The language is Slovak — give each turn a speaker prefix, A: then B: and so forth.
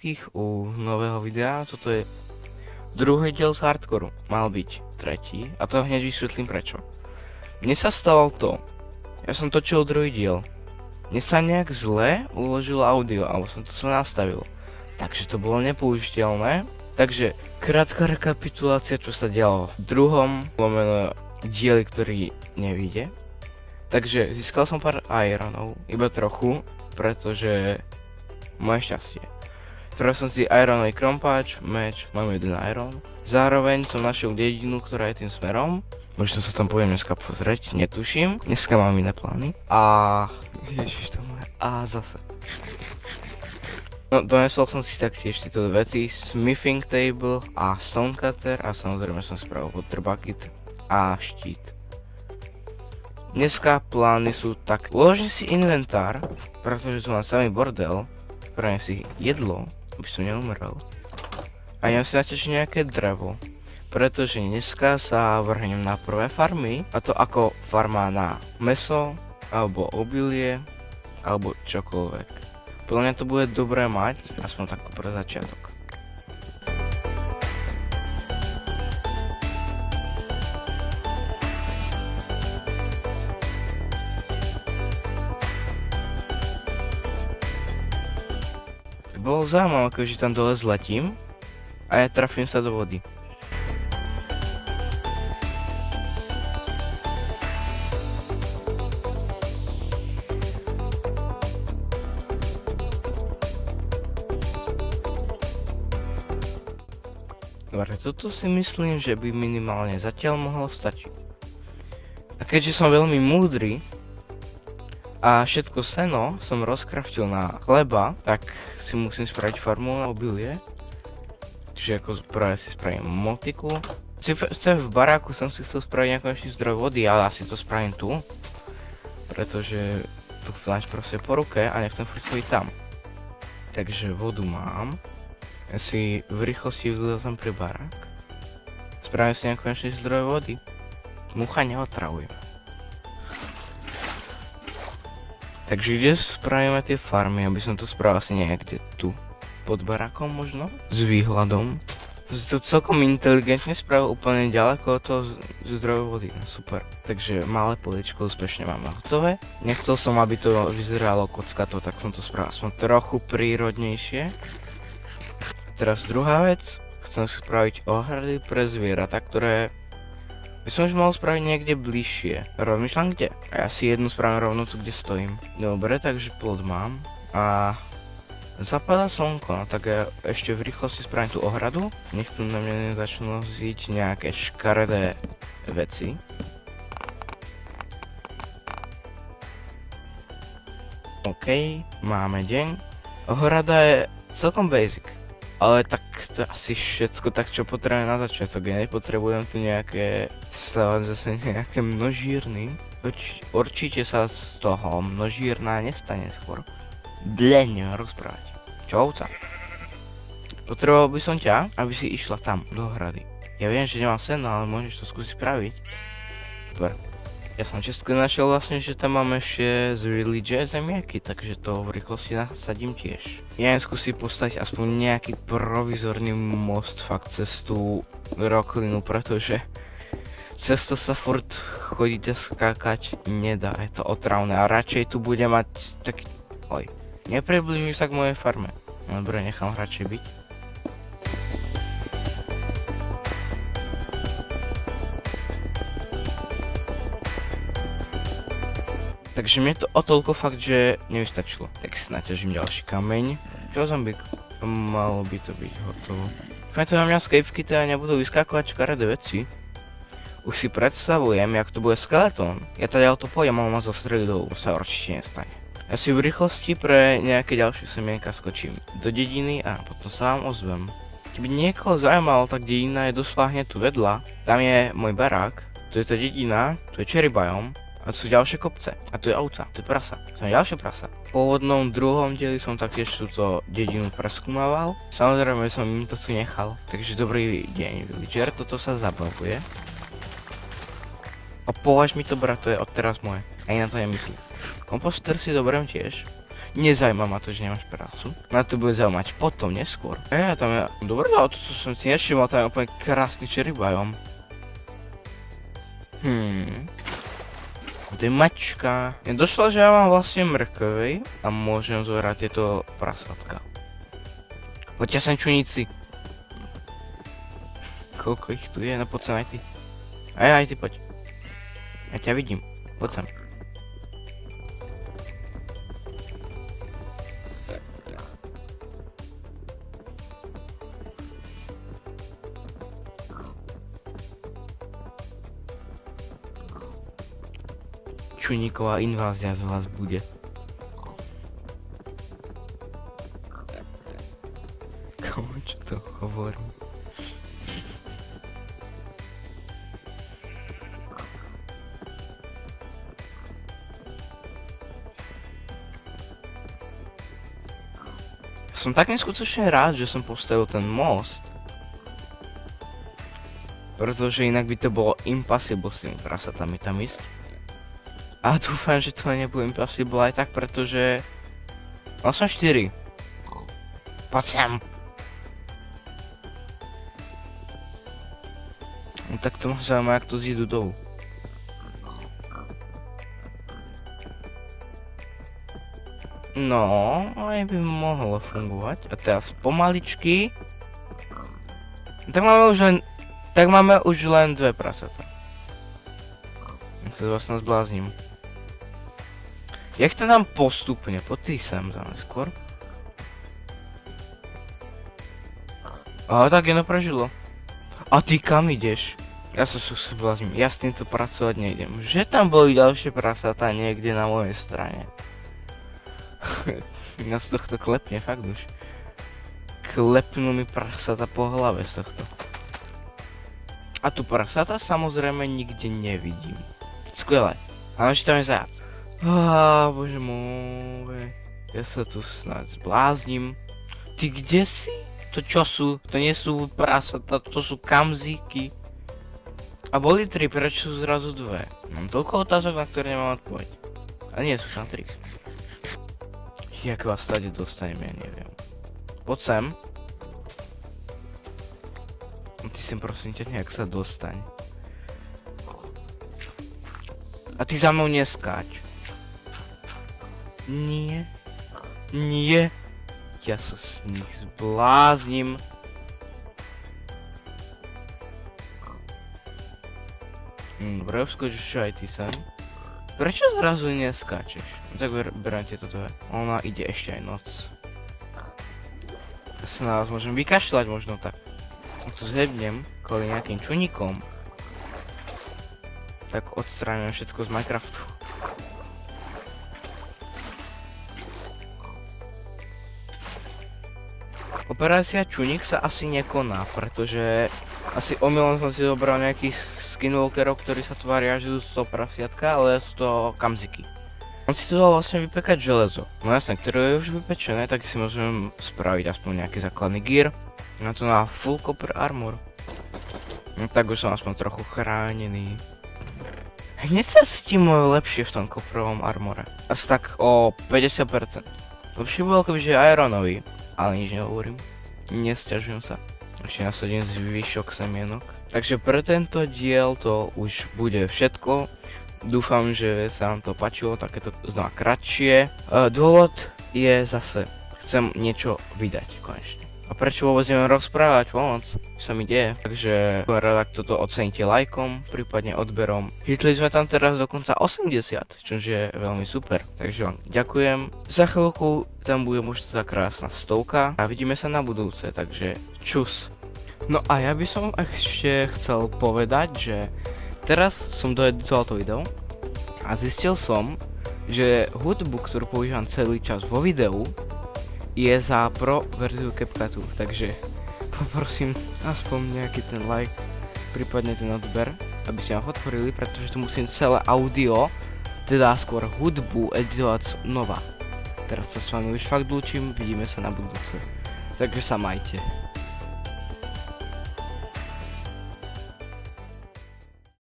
A: všetkých u nového videa. Toto je druhý diel z hardcoreu. Mal byť tretí a to hneď vysvetlím prečo. Mne sa stalo to, ja som točil druhý diel. Mne sa nejak zle uložilo audio, alebo som to nastavil. Takže to bolo nepoužiteľné. Takže krátka rekapitulácia, čo sa dialo v druhom lomeno dieli, ktorý nevíde. Takže získal som pár ironov, iba trochu, pretože moje šťastie. Spravil som si ironový krompáč, meč, mám jeden iron. Zároveň som našiel dedinu, ktorá je tým smerom. Možno sa tam poviem dneska pozrieť, netuším. Dneska mám iné plány. A ježiš to moje. A zase. No, donesol som si taktiež tieto veci, smithing table a stonecutter a samozrejme som spravil water bucket a štít. Dneska plány sú tak, uložím si inventár, pretože tu mám samý bordel, spravím si jedlo, aby som neumrel. A idem si naťažiť nejaké drevo, pretože dneska sa vrhnem na prvé farmy, a to ako farma na mäso, alebo obilie, alebo čokoľvek. Podľa mňa to bude dobré mať, aspoň takto pre začiatok. Bolo zaujímavé, keďže tam dole zletím a ja trafím sa do vody. Dobre, toto si myslím, že by minimálne zatiaľ mohlo stačiť. A keďže som veľmi múdry a všetko seno som rozkraftil na chleba, tak si musím spraviť farmu na obilie. Čiže ako prvé si spravím motiku. V baráku som si chcel spraviť nejaký zdroj vody, ale asi to spravím tu. Pretože to chcem mať proste po ruke a nechcem furt chodiť tam. Takže vodu mám. Ja si v rýchlosti vylezem pri barák. Spravím si nejaký zdroj vody. Mucha neotravuje. Takže kde spravíme tie farmy, aby som to spravil asi niekde tu. Pod barákom možno? S výhľadom. To celkom inteligentne spravil úplne ďaleko od toho zdroju vody. No, super. Takže malé poličko úspešne máme hotové. Nechcel som, aby to vyzeralo kockato, tak som to spravil aspoň trochu prírodnejšie. Teraz druhá vec. Chcem si spraviť ohrady pre zvieratá, ktoré by som už mohol spraviť niekde bližšie. Rozmýšľam kde? A ja si jednu spravím rovno tu, kde stojím. Dobre, takže plot mám. A zapadá slnko, no tak ja ešte v rýchlosti spravím tú ohradu. Nech tu na mňa nezačnú loziť nejaké škaredé veci. OK, máme deň. Ohrada je celkom basic. Ale tak to asi všetko tak, čo potrebujem na začiatok. Ja nepotrebujem tu nejaké stavať zase nejaké množírny. Určite sa z toho množírna nestane skôr. Neviem rozprávať. Čo ovca? Potreboval by som ťa, aby si išla tam, do hrady. Ja viem, že nemám seno, ale môžeš to skúsiť spraviť. Dobre. Ja som čestko našiel vlastne, že tam máme ešte z village zemiaky, takže to v rýchlosti nasadím tiež. Ja jen skúsim postaviť aspoň nejaký provizorný most fakt cez tú roklinu, pretože cez to sa furt chodiť a skákať nedá, je to otravné a radšej tu bude mať taký... Oj, nepribližuj sa k mojej farme. Dobre, nechám radšej byť. Takže mne to o toľko fakt, že nevystačilo. Tak si naťažím ďalší kameň. Čo zombík? Malo by to byť hotovo. Keď na mňa z cavey teda nebudú vyskakovať škaredé veci. Už si predstavujem, jak to bude skeleton. Ja teda to pôjdem, ale ma zostreliť do sa určite nestane. Ja si v rýchlosti pre nejaké ďalšie semienka skočím do dediny a potom sa vám ozvem. Keby niekoho zaujímalo, tak dedina je doslahne tu vedľa. Tam je môj barák, tu je tá dedina, tu je cherry biome. A tu sú ďalšie kopce. A tu je ovca, tu je prasa. Som ďalšie prasa. V pôvodnom druhom dieli som taktiež túto dedinu preskúmaval. Samozrejme som im to tu nechal. Takže dobrý deň, villager. Toto sa zabavuje. A považ mi to, brat, to je odteraz moje. Aj na to nemyslím. Komposter si doberiem tiež. Nezaujíma ma to, že nemáš prácu. Na to bude zaujímať potom, neskôr. Ja tam je... Dobre, ale to som si nevšimol, tam je úplne krásny čerybajom. To je mačka. Je došlo, že ja mám vlastne mrkvy a môžem zvorať tieto prasatka. Poďte sem čuníci. Koľko ich tu je? No poď sem aj ty. Aj ty poď. Ja ťa vidím. Poď sem. Čuníková invázia z vás bude. Komu čo to hovorím? Som tak neskutočne rád, že som postavil ten most. Pretože inak by to bolo impossible s tými prasatami tam ísť. A dúfam, že to nebude impossible aj tak, pretože... Mal som 4. Poď sem. No tak to ma zaujíma, jak to zídu dolu. No, aj by mohlo fungovať. A teraz pomaličky. Tak máme už len 2 prasatá. Ja sa vlastne zblázním. Jak to nám postupne, poď ty sem za neskôr. Tak jedno prežilo. A ty kam ideš? Ja sa zblázním, ja s týmto pracovať nejdem. Že tam boli ďalšie prasatá niekde na mojej strane. Nás tohto klepne, fakt už. Klepnú mi prasata po hlave z tohto. A tu prasata samozrejme nikde nevidím. Skvelé. A ešte tam je zajac. Bože môj. Ja sa tu snáď zblázním. Ty kde si? To čo sú? To nie sú prasata, to sú kamzíky. A boli 3, prečo sú zrazu 2? Mám toľko otázok, na ktoré nemám odpoveď. A nie sú tam 3. Jak vás tady dostanem, ja neviem. Poď sem. Ty sem prosím ťa nejak sa dostaň. A ty za mnou neskáč. Nie. Nie. Ja sa s nich zblázním. Dobre, vskočíš aj ty sem. Prečo zrazu neskáčeš? Tak berám tieto dve. Ona ide ešte aj noc. Ja sa na vás môžem vykašľať možno tak. Tu zhebnem kvôli nejakým čuníkom. Tak odstráňujem všetko z Minecraftu. Operácia čuník sa asi nekoná, pretože asi omylom som si zobral nejakých skinwalkerov, ktorí sa tvária, že sú to prasiatka, ale sú to kamziky. On si tu dal vlastne vypekať železo. No jasne, ktoré je už vypečené, tak si môžem spraviť aspoň nejaký základný gear. Na to na full copper armor. No tak už som aspoň trochu chránený. Hneď sa cítim lepšie v tom copperovom armore. Asi tak o 50%. Lepšie bolo kebyže ironový, ale nič nehovorím. Nesťažujem sa. Ešte nasadím zvyšok semienok. Takže pre tento diel to už bude všetko. Dúfam, že sa vám to páčilo, takéto znova kratšie. Dôvod je zase, chcem niečo vydať konečne. A prečo vôbec neviem rozprávať, pomoc sa mi deje. Takže rada, ak toto oceníte lajkom, prípadne odberom. Hitli sme tam teraz dokonca 80, čo je veľmi super. Takže vám ďakujem. Za chvíľku tam bude možno tá krásna 100 a vidíme sa na budúce, takže čus. No a ja by som ešte chcel povedať, že teraz som doeditoval to video a zistil som, že hudbu, ktorú používam celý čas vo videu, je za pro verziu CapCutu, takže poprosím aspoň nejaký ten like, prípadne ten odber, aby ste ho otvorili, pretože tu musím celé audio, teda skôr hudbu editovať znova. Teraz sa s vami už fakt lúčim, vidíme sa na budúce, takže sa majte.